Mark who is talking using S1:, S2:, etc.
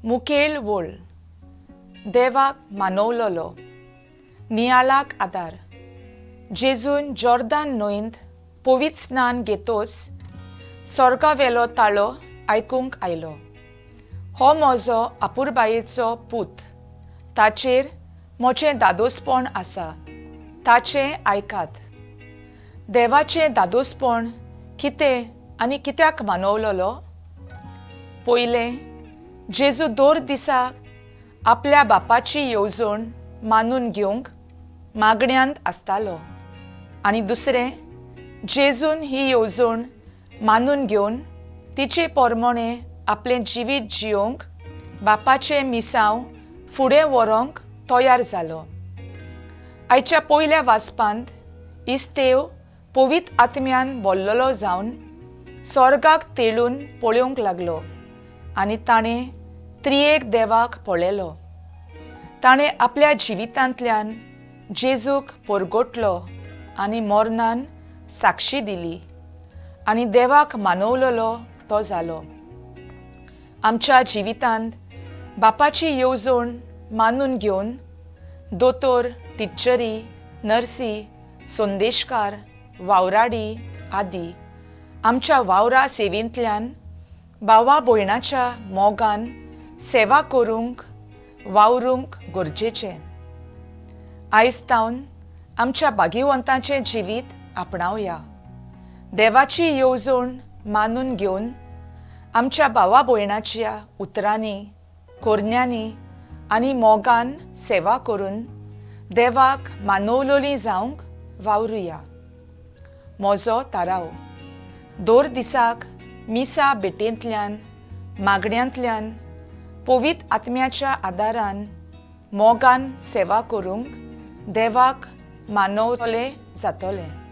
S1: मुखेल वोळ देवाक मानवलोलो नियाळाक आदार जेजून जॉर्दान न्हंयत पवित्र स्नान घेतोस स्वर्गावेलो ताळो आयकूंक आयलो. हो म्हजो आपुरबायेचो पूत, ताचेर म्हजें दादोसपण आसा, ताचें आयकात. देवाचें दादोसपण कितें आनी कित्याक मानवलोलो? पयलें, जेजू दर दिसा आपल्या बापाची येवजण मानून घेवंक मागण्यांत आसतालो. आनी दुसरें, जेजून ही येवजण मानून घेवन तिचे पोरमोणें आपलें जिवीत जियोंक बापाचें मिसांव फुडें व्हरोंक तयार जालो. आयच्या पयल्या वाचपांत इस्तेव पवित्र आत्म्यान भरलोलो जावन स्वर्गाक तेळून पळोवंक लागलो आनी ताणें त्रियेक देवाक पळयलो. ताणें आपल्या जिवितांतल्यान जेजूक परगटलो आनी मर्नान साक्षी दिली आनी देवाक मानवलोलो तो जालो. आमच्या जिवितांत बापाची येवजण मानून घेवन दोतोर, टिच्चरी, नर्सी, संदेशकार, वावराडी आदी आमच्या वावरा सेवेंतल्यान भावा भयणाच्या मोगान सेवा करूंक वावरूंक गरजेचें. आयज तावन आमच्या भाग्यवंतांचें जिवीत आपणावया. देवाची येवजण मानून घेवन आमच्या भावा भयणाच्या उतरांनी, कोरण्यांनी आनी मोगान सेवा करून देवाक मानवलोलीं जावंक वावरुया. म्हजो थाराव, दर दिसाक मिसा भेटेंतल्यान, मागण्यांतल्यान, पवित्र आत्म्याच्या आदारान मोगान सेवा करूंक देवाक मानवलोलें जातोलें.